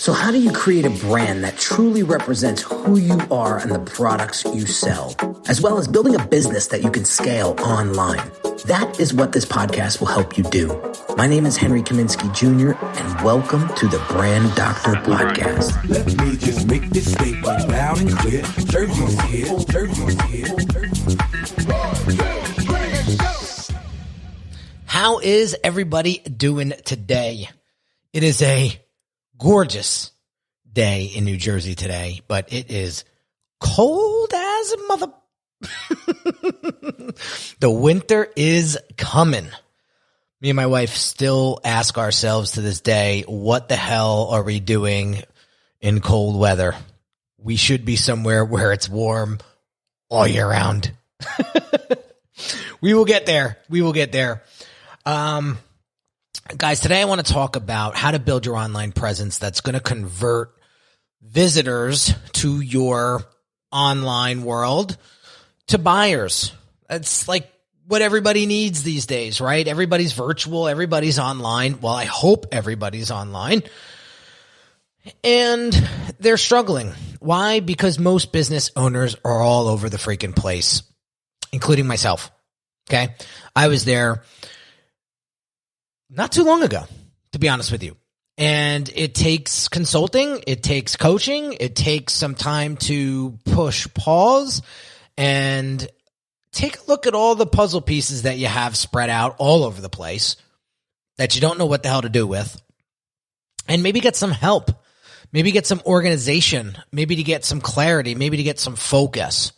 So how do you create a brand that truly represents who you are and the products you sell, as well as building a business that you can scale online? That is what this podcast will help you do. My name is Henry Kaminsky Jr., and welcome to the Brand Doctor Podcast. Let me just make this statement loud and clear. Jersey's here, Jersey's here. How is everybody doing today? It is a gorgeous day in New Jersey today, but it is cold as a mother. The winter is coming. Me and my wife still ask ourselves to this day, what the hell are we doing in cold weather? We should be somewhere where it's warm all year round. We will get there. We will get there. Guys, today I want to talk about how to build your online presence that's going to convert visitors to your online world to buyers. That's like what everybody needs these days, right? Everybody's virtual. Everybody's online. Well, I hope everybody's online. And they're struggling. Why? Because most business owners are all over the freaking place, including myself. Okay. I was there not too long ago, to be honest with you. And it takes consulting, it takes coaching, it takes some time to push pause and take a look at all the puzzle pieces that you have spread out all over the place that you don't know what the hell to do with. And maybe get some help, maybe get some organization, maybe to get some clarity, maybe to get some focus.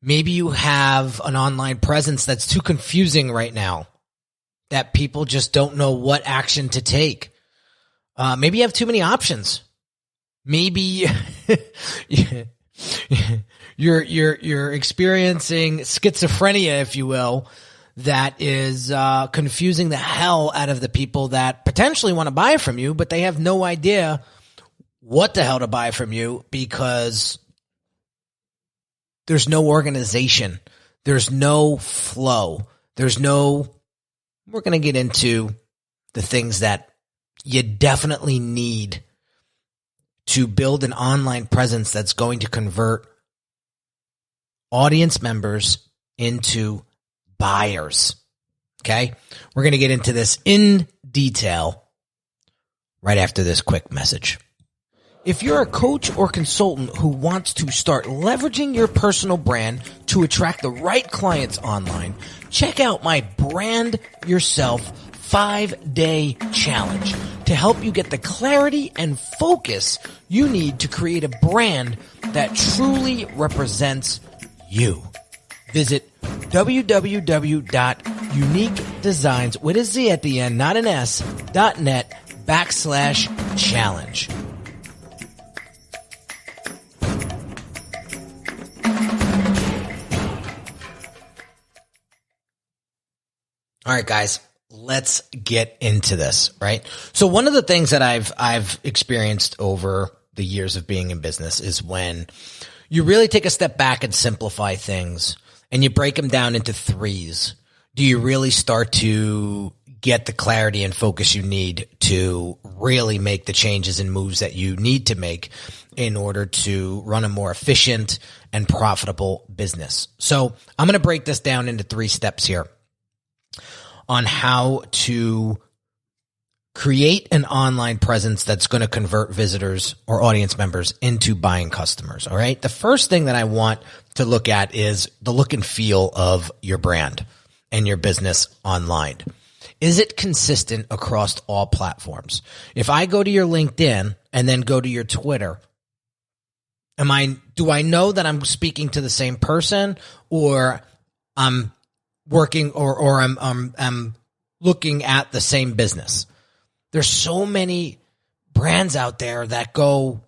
Maybe you have an online presence that's too confusing right now, that people just don't know what action to take. Maybe you have too many options. Maybe you're experiencing schizophrenia, if you will, that is confusing the hell out of the people that potentially want to buy from you, but they have no idea what the hell to buy from you because there's no organization. There's no flow. We're going to get into the things that you definitely need to build an online presence that's going to convert audience members into buyers. Okay? We're going to get into this in detail right after this quick message. If you're a coach or consultant who wants to start leveraging your personal brand to attract the right clients online, check out my Brand Yourself 5-day challenge to help you get the clarity and focus you need to create a brand that truly represents you. Visit www.uniquedesigns, with a Z at the end, not an S, .net/challenge. All right, guys, let's get into this, right? So one of the things that I've experienced over the years of being in business is when you really take a step back and simplify things and you break them down into threes. Do you really start to get the clarity and focus you need to really make the changes and moves that you need to make in order to run a more efficient and profitable business? So I'm going to break this down into 3 steps here on how to create an online presence that's going to convert visitors or audience members into buying customers. All right. The first thing that I want to look at is the look and feel of your brand and your business online. Is it consistent across all platforms? If I go to your LinkedIn and then go to your Twitter, do I know that I'm speaking to the same person, or I'm working or I'm looking at the same business? There's so many brands out there that go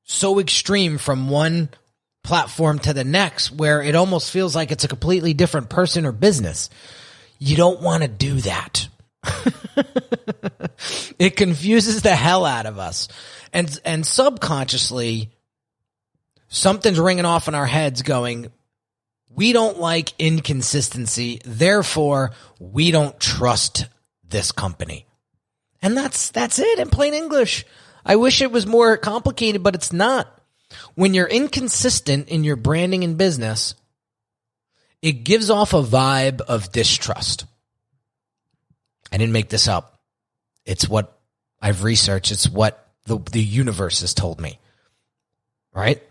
so extreme from one platform to the next where it almost feels like it's a completely different person or business. You don't want to do that. It confuses the hell out of us. And subconsciously, something's ringing off in our heads going, we don't like inconsistency, therefore we don't trust this company. And that's it in plain English. I wish it was more complicated, but it's not. When you're inconsistent in your branding and business, it gives off a vibe of distrust. I didn't make this up. It's what I've researched. It's what the universe has told me. Right?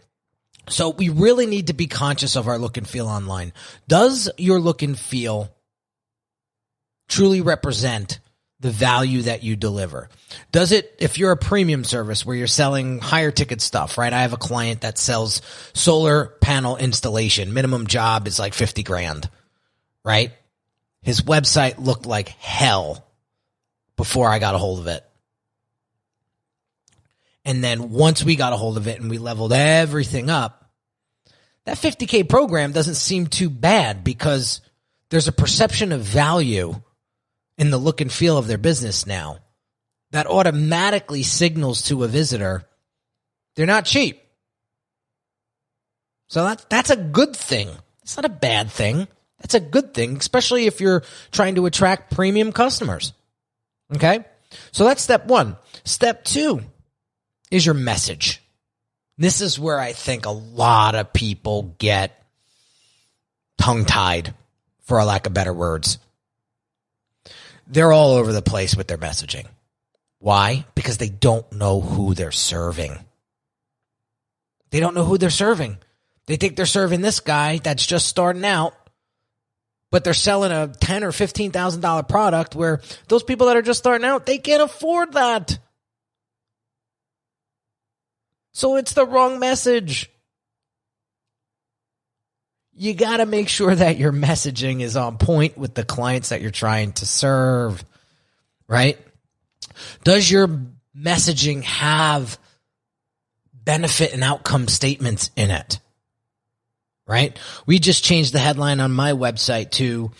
So we really need to be conscious of our look and feel online. Does your look and feel truly represent the value that you deliver? Does it, if you're a premium service where you're selling higher ticket stuff, right? I have a client that sells solar panel installation. Minimum job is like 50 grand, right? His website looked like hell before I got a hold of it. And then once we got a hold of it and we leveled everything up, that 50K program doesn't seem too bad because there's a perception of value in the look and feel of their business now that automatically signals to a visitor they're not cheap. So that's a good thing. It's not a bad thing. That's a good thing, especially if you're trying to attract premium customers. Okay? So that's step one. Step two is your message. This is where I think a lot of people get tongue-tied, for a lack of better words. They're all over the place with their messaging. Why? Because they don't know who they're serving. They don't know who they're serving. They think they're serving this guy that's just starting out, but they're selling a $10,000 or $15,000 product where those people that are just starting out, they can't afford that. So it's the wrong message. You got to make sure that your messaging is on point with the clients that you're trying to serve, right? Does your messaging have benefit and outcome statements in it, right? We just changed the headline on my website to,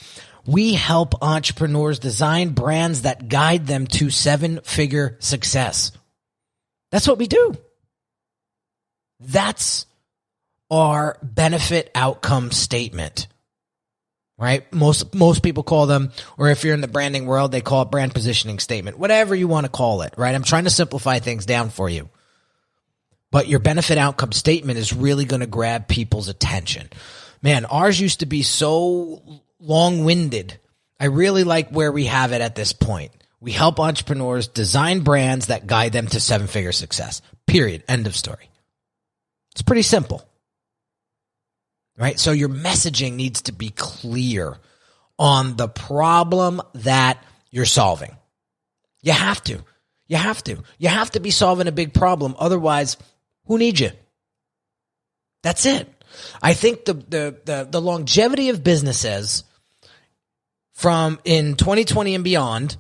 "We help entrepreneurs design brands that guide them to 7-figure success." That's what we do. That's our benefit outcome statement, right? Most people call them, or if you're in the branding world, they call it brand positioning statement, whatever you want to call it, right? I'm trying to simplify things down for you. But your benefit outcome statement is really going to grab people's attention. Man, ours used to be so long-winded. I really like where we have it at this point. We help entrepreneurs design brands that guide them to 7-figure success. Period. End of story. It's pretty simple. Right? So your messaging needs to be clear on the problem that you're solving. You have to. You have to. You have to be solving a big problem. Otherwise, who needs you? That's it. I think the longevity of businesses from in 2020 and beyond,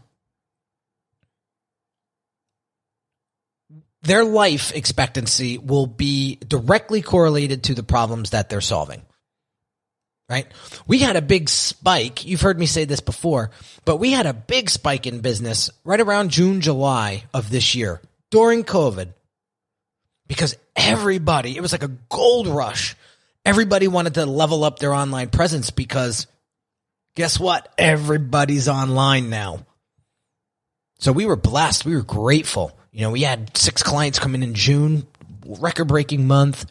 their life expectancy will be directly correlated to the problems that they're solving. Right? We had a big spike. You've heard me say this before, but we had a big spike in business right around June, July of this year during COVID because everybody, it was like a gold rush. Everybody wanted to level up their online presence because guess what? Everybody's online now. So we were blessed. We were grateful. You know, we had 6 clients come in June, record-breaking month,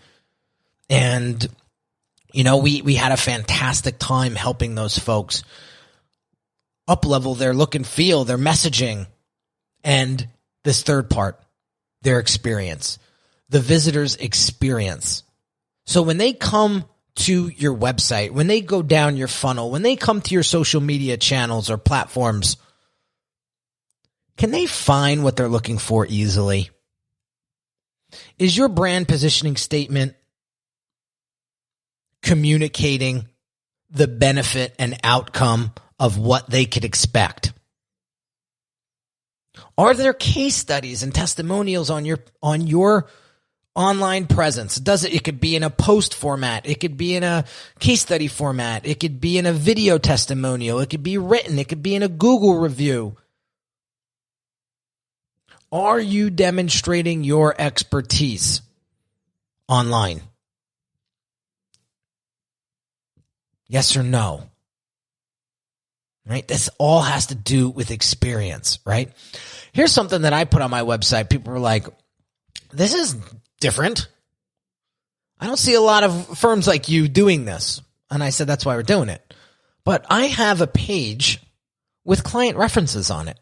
and you know, we had a fantastic time helping those folks up-level their look and feel, their messaging, and this third part, their experience, the visitor's experience. So when they come to your website, when they go down your funnel, when they come to your social media channels or platforms, can they find what they're looking for easily? Is your brand positioning statement communicating the benefit and outcome of what they could expect? Are there case studies and testimonials on your online presence? It could be in a post format. It could be in a case study format. It could be in a video testimonial. It could be written. It could be in a Google review. Are you demonstrating your expertise online? Yes or no? Right? This all has to do with experience, right? Here's something that I put on my website. People were like, this is different. I don't see a lot of firms like you doing this. And I said, that's why we're doing it. But I have a page with client references on it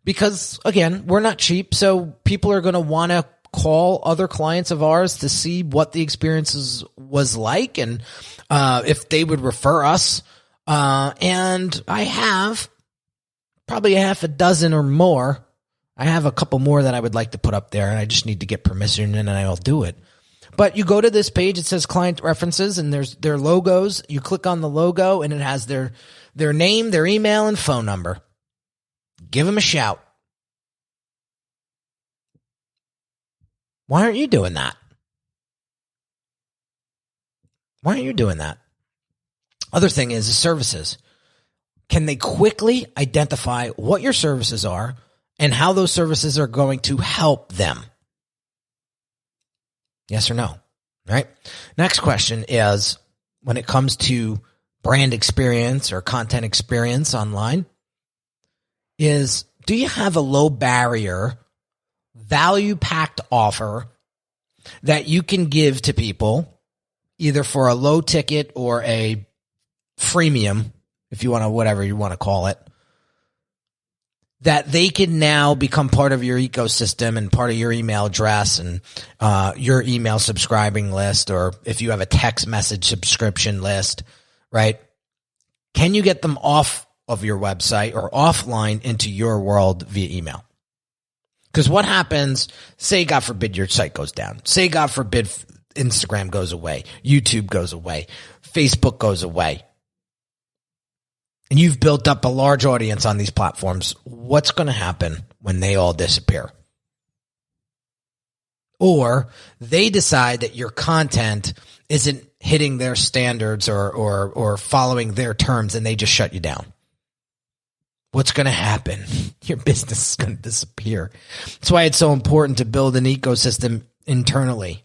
because, again, we're not cheap. So people are going to want to call other clients of ours to see what the experience was like and if they would refer us. And I have probably a half a dozen or more. I have a couple more that I would like to put up there, and I just need to get permission, and I'll do it. But you go to this page, it says client references, and there's their logos. You click on the logo, and it has their name, their email, and phone number. Give them a shout. Why aren't you doing that? Why aren't you doing that? Other thing is the services. Can they quickly identify what your services are and how those services are going to help them? Yes or no? All right. Next question is, when it comes to brand experience or content experience online, is do you have a low barrier, value-packed offer that you can give to people either for a low ticket or a freemium, if you want to, whatever you want to call it, that they can now become part of your ecosystem and part of your email address and your email subscribing list, or if you have a text message subscription list, right? Can you get them off of your website or offline into your world via email? Because what happens, say, God forbid, your site goes down. Say, God forbid, Instagram goes away. YouTube goes away. Facebook goes away. And you've built up a large audience on these platforms. What's going to happen when they all disappear? Or they decide that your content isn't hitting their standards or following their terms, and they just shut you down. What's going to happen? Your business is going to disappear. That's why it's so important to build an ecosystem internally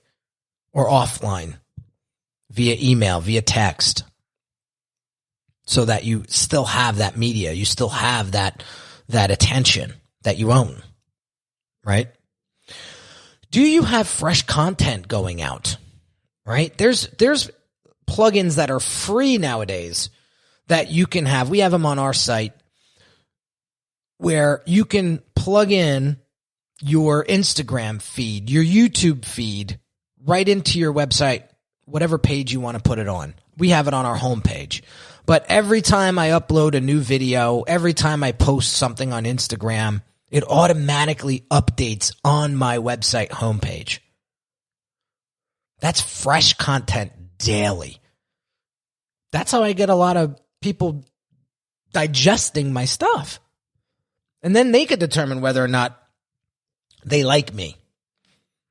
or offline via email, via text, so that you still have that media, you still have that attention that you own, right? Do you have fresh content going out, right? There's plugins that are free nowadays that you can have. We have them on our site where you can plug in your Instagram feed, your YouTube feed right into your website, whatever page you want to put it on. We have it on our homepage. But every time I upload a new video, every time I post something on Instagram, it automatically updates on my website homepage. That's fresh content daily. That's how I get a lot of people digesting my stuff. And then they could determine whether or not they like me.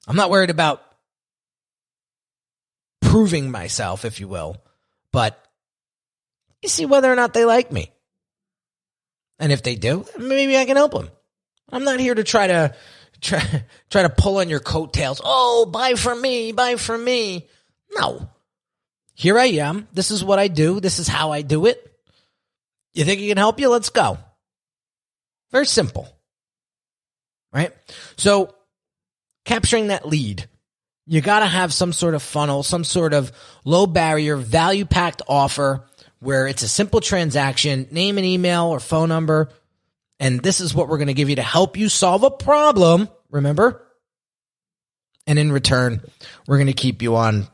I'm not worried about proving myself, if you will, but you see whether or not they like me. And if they do, maybe I can help them. I'm not here to try to pull on your coattails. Oh, buy from me, buy from me. No. Here I am. This is what I do. This is how I do it. You think it can help you? Let's go. Very simple. Right? So capturing that lead, you got to have some sort of funnel, some sort of low barrier, value-packed offer where it's a simple transaction, name and email or phone number, and this is what we're going to give you to help you solve a problem, remember? And in return, we're going to keep you on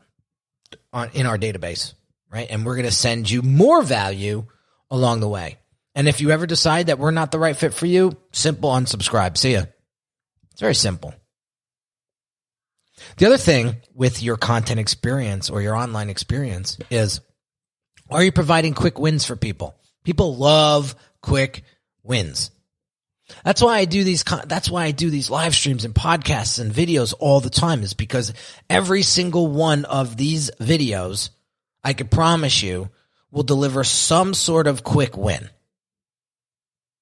in our database, right? And we're going to send you more value along the way. And if you ever decide that we're not the right fit for you, simple unsubscribe. See ya. It's very simple. The other thing with your content experience or your online experience is, are you providing quick wins for people? People love quick wins. That's why I do these live streams and podcasts and videos all the time, is because every single one of these videos, I can promise you, will deliver some sort of quick win.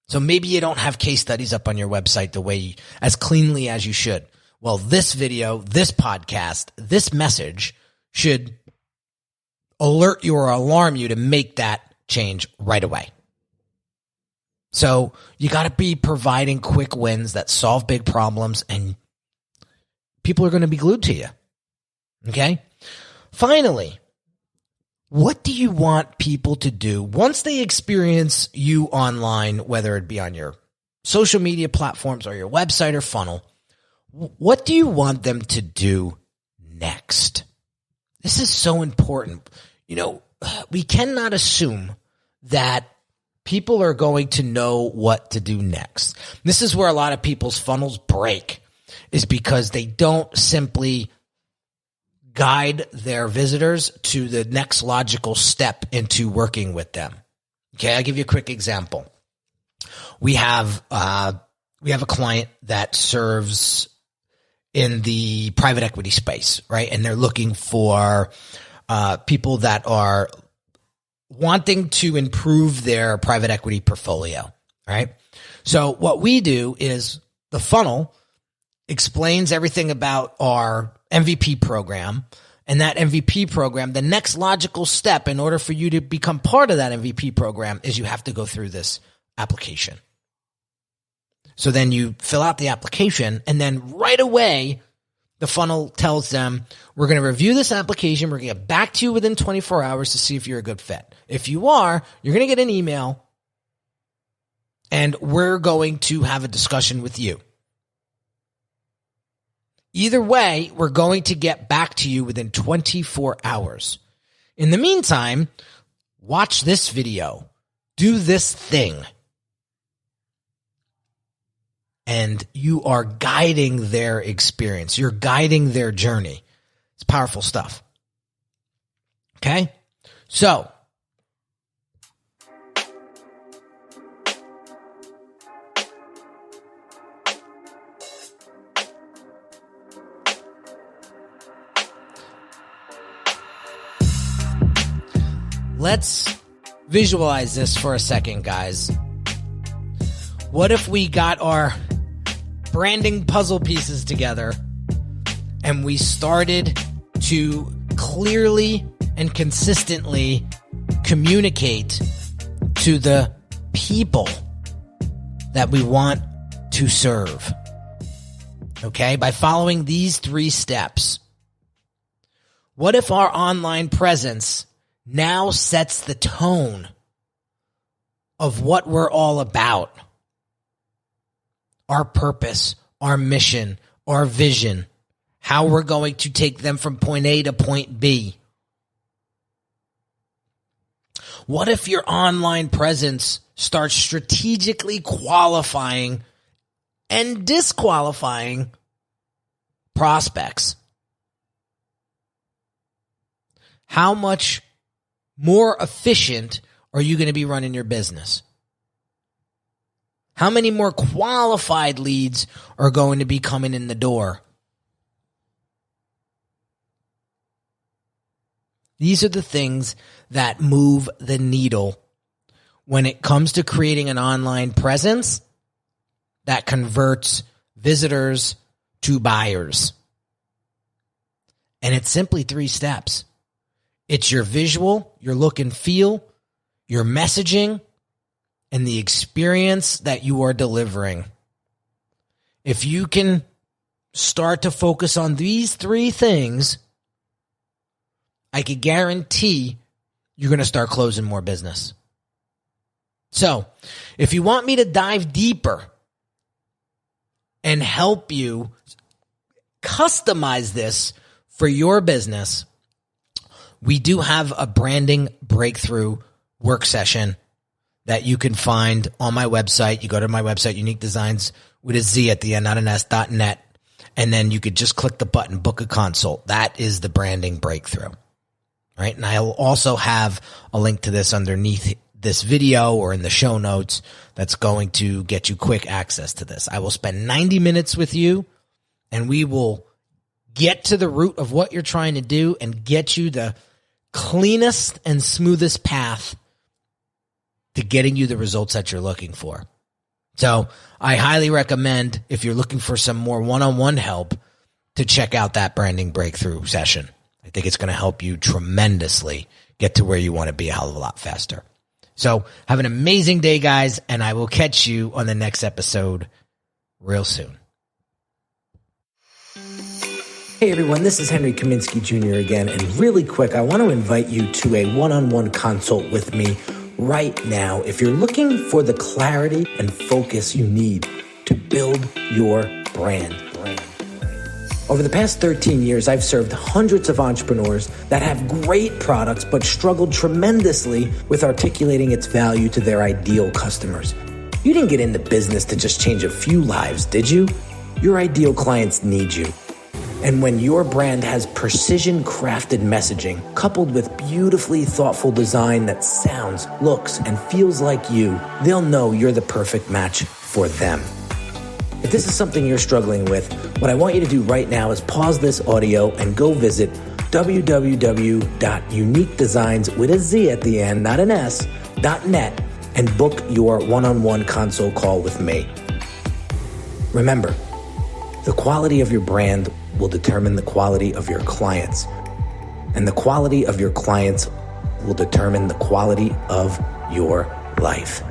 So maybe you don't have case studies up on your website as cleanly as you should. Well, this video, this podcast, this message should alert you or alarm you to make that change right away. So you got to be providing quick wins that solve big problems, and people are going to be glued to you. Okay? Finally, what do you want people to do once they experience you online, whether it be on your social media platforms or your website or funnel? What do you want them to do next? This is so important. We cannot assume that people are going to know what to do next. This is where a lot of people's funnels break, is because they don't simply guide their visitors to the next logical step into working with them. Okay, I'll give you a quick example. We have a client that serves in the private equity space, right? And they're looking for people that are wanting to improve their private equity portfolio, right? So what we do is the funnel explains everything about our MVP program, and that MVP program, the next logical step in order for you to become part of that MVP program is you have to go through this application. So then you fill out the application, and then right away, the funnel tells them, we're going to review this application. We're going to get back to you within 24 hours to see if you're a good fit. If you are, you're going to get an email, and we're going to have a discussion with you. Either way, we're going to get back to you within 24 hours. In the meantime, watch this video. Do this thing. And you are guiding their experience. You're guiding their journey. It's powerful stuff. Okay? So, let's visualize this for a second, guys. What if we got our branding puzzle pieces together and we started to clearly and consistently communicate to the people that we want to serve? Okay, by following these 3 steps. What if our online presence now sets the tone of what we're all about? Our purpose, our mission, our vision, how we're going to take them from point A to point B. What if your online presence starts strategically qualifying and disqualifying prospects? How much more efficient are you going to be running your business? How many more qualified leads are going to be coming in the door? These are the things that move the needle when it comes to creating an online presence that converts visitors to buyers. And it's simply 3 steps. It's your visual, your look and feel, your messaging, and the experience that you are delivering. If you can start to focus on these 3 things, I can guarantee you're going to start closing more business. So, if you want me to dive deeper and help you customize this for your business, we do have a branding breakthrough work session that you can find on my website. You go to my website, Unique Designs with a Z at the end, not an S.net, and then you could just click the button, book a consult. That is the branding breakthrough. Right? And I'll also have a link to this underneath this video or in the show notes that's going to get you quick access to this. I will spend 90 minutes with you, and we will get to the root of what you're trying to do and get you the cleanest and smoothest path to getting you the results that you're looking for. So I highly recommend, if you're looking for some more one-on-one help, to check out that branding breakthrough session. I think it's going to help you tremendously get to where you want to be a hell of a lot faster. So have an amazing day, guys, and I will catch you on the next episode real soon. Hey everyone, this is Henry Kaminsky Jr. again, and really quick, I want to invite you to a one-on-one consult with me right now if you're looking for the clarity and focus you need to build your brand. Over the past 13 years, I've served hundreds of entrepreneurs that have great products but struggled tremendously with articulating its value to their ideal customers. You didn't get into business to just change a few lives, did you? Your ideal clients need you. And when your brand has precision-crafted messaging coupled with beautifully thoughtful design that sounds, looks, and feels like you, they'll know you're the perfect match for them. If this is something you're struggling with, what I want you to do right now is pause this audio and go visit www.uniquedesigns with a Z at the end, not an S, .net, and book your one-on-one consult call with me. Remember, the quality of your brand will determine the quality of your clients, and the quality of your clients will determine the quality of your life.